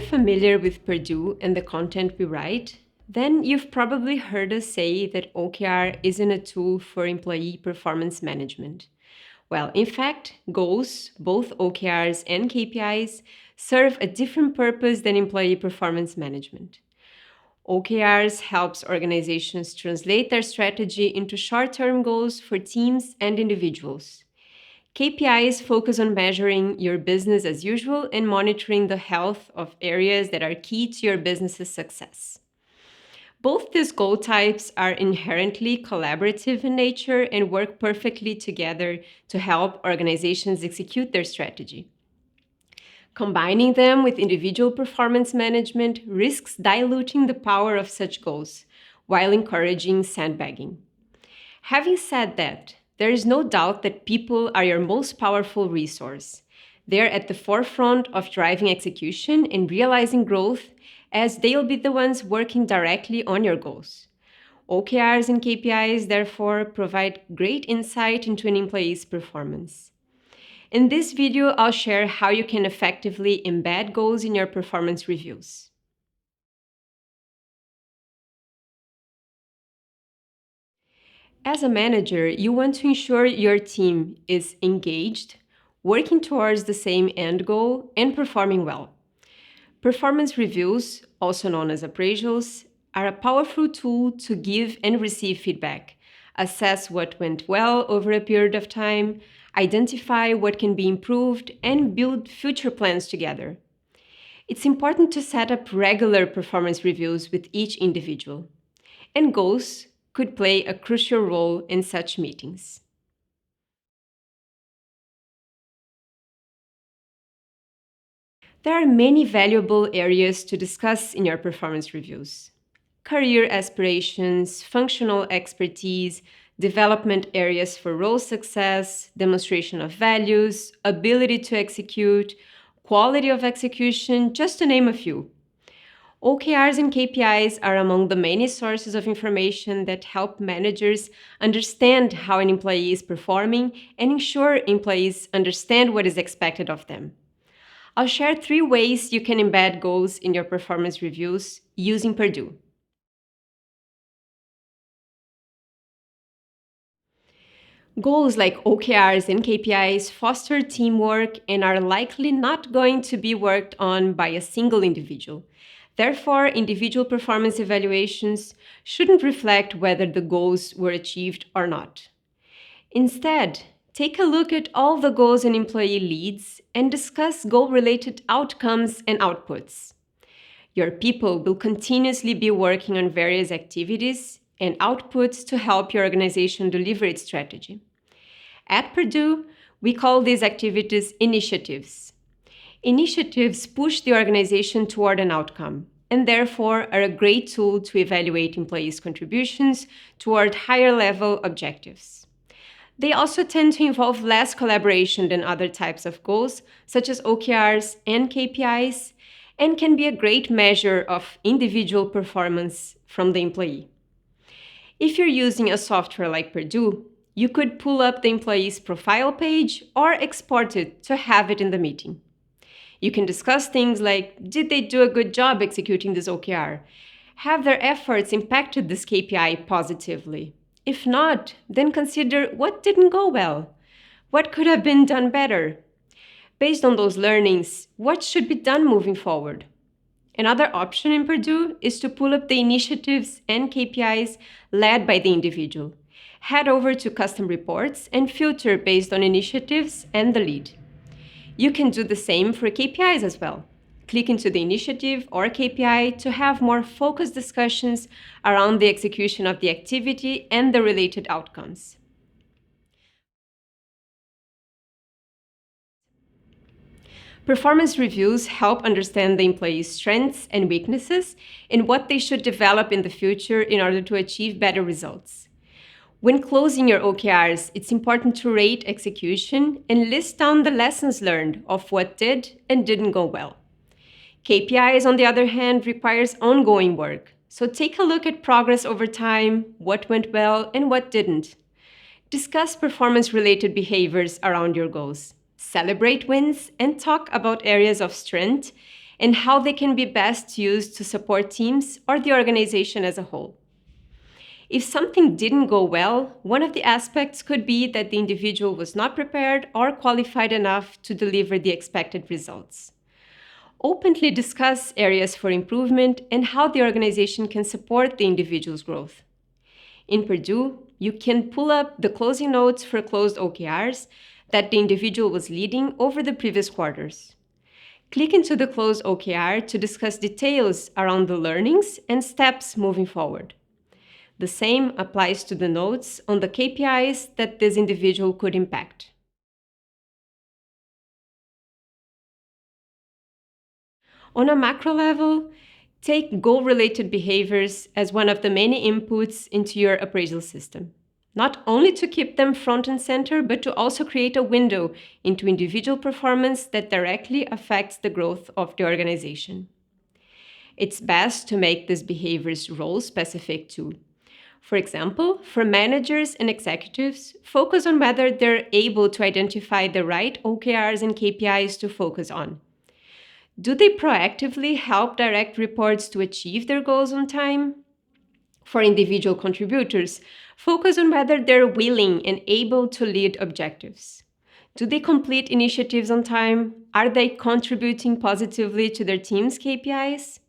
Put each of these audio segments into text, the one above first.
familiar with Perdoo and the content we write, then you've probably heard us say that OKR isn't a tool for employee performance management. Well, in fact, goals, both OKRs and KPIs, serve a different purpose than employee performance management. OKRs helps organizations translate their strategy into short-term goals for teams and individuals. KPIs focus on measuring your business as usual and monitoring the health of areas that are key to your business's success. Both these goal types are inherently collaborative in nature and work perfectly together to help organizations execute their strategy. Combining them with individual performance management risks diluting the power of such goals while encouraging sandbagging. Having said that, there is no doubt that people are your most powerful resource. They're at the forefront of driving execution and realizing growth, as they'll be the ones working directly on your goals. OKRs and KPIs, therefore, provide great insight into an employee's performance. In this video, I'll share how you can effectively embed goals in your performance reviews. As a manager, you want to ensure your team is engaged, working towards the same end goal, and performing well. Performance reviews, also known as appraisals, are a powerful tool to give and receive feedback, assess what went well over a period of time, identify what can be improved, and build future plans together. It's important to set up regular performance reviews with each individual, and goals could play a crucial role in such meetings. There are many valuable areas to discuss in your performance reviews: career aspirations, functional expertise, development areas for role success, demonstration of values, ability to execute, quality of execution, just to name a few. OKRs and KPIs are among the many sources of information that help managers understand how an employee is performing and ensure employees understand what is expected of them. I'll share 3 ways you can embed goals in your performance reviews using Perdoo. Goals like OKRs and KPIs foster teamwork and are likely not going to be worked on by a single individual. Therefore, individual performance evaluations shouldn't reflect whether the goals were achieved or not. Instead, take a look at all the goals an employee leads and discuss goal-related outcomes and outputs. Your people will continuously be working on various activities and outputs to help your organization deliver its strategy. At Perdoo, we call these activities initiatives. Initiatives push the organization toward an outcome and therefore are a great tool to evaluate employees' contributions toward higher-level objectives. They also tend to involve less collaboration than other types of goals, such as OKRs and KPIs, and can be a great measure of individual performance from the employee. If you're using a software like Perdoo, you could pull up the employee's profile page or export it to have it in the meeting. You can discuss things like, did they do a good job executing this OKR? Have their efforts impacted this KPI positively? If not, then consider what didn't go well. What could have been done better? Based on those learnings, what should be done moving forward? Another option in Perdoo is to pull up the initiatives and KPIs led by the individual. Head over to Custom Reports and filter based on initiatives and the lead. You can do the same for KPIs as well. Click into the initiative or KPI to have more focused discussions around the execution of the activity and the related outcomes. Performance reviews help understand the employee's strengths and weaknesses and what they should develop in the future in order to achieve better results. When closing your OKRs, it's important to rate execution and list down the lessons learned of what did and didn't go well. KPIs, on the other hand, requires ongoing work, so take a look at progress over time, what went well and what didn't. Discuss performance-related behaviors around your goals. Celebrate wins and talk about areas of strength and how they can be best used to support teams or the organization as a whole. If something didn't go well, one of the aspects could be that the individual was not prepared or qualified enough to deliver the expected results. Openly discuss areas for improvement and how the organization can support the individual's growth. In Perdoo, you can pull up the closing notes for closed OKRs that the individual was leading over the previous quarters. Click into the closed OKR to discuss details around the learnings and steps moving forward. The same applies to the notes on the KPIs that this individual could impact. On a macro level, take goal-related behaviors as one of the many inputs into your appraisal system, not only to keep them front and center, but to also create a window into individual performance that directly affects the growth of the organization. It's best to make these behaviors role-specific too. For example, for managers and executives, focus on whether they're able to identify the right OKRs and KPIs to focus on. Do they proactively help direct reports to achieve their goals on time? For individual contributors, focus on whether they're willing and able to lead objectives. Do they complete initiatives on time? Are they contributing positively to their team's KPIs?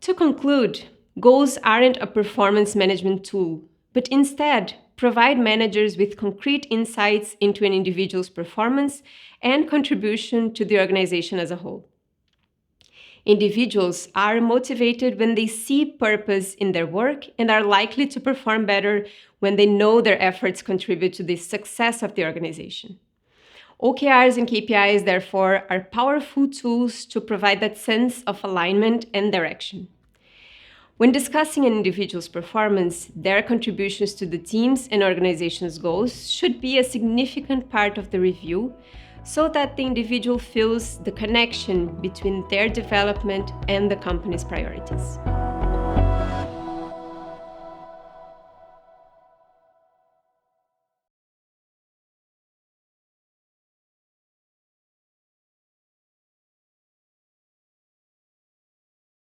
To conclude, goals aren't a performance management tool, but instead provide managers with concrete insights into an individual's performance and contribution to the organization as a whole. Individuals are motivated when they see purpose in their work and are likely to perform better when they know their efforts contribute to the success of the organization. OKRs and KPIs, therefore, are powerful tools to provide that sense of alignment and direction. When discussing an individual's performance, their contributions to the team's and organization's goals should be a significant part of the review so that the individual feels the connection between their development and the company's priorities.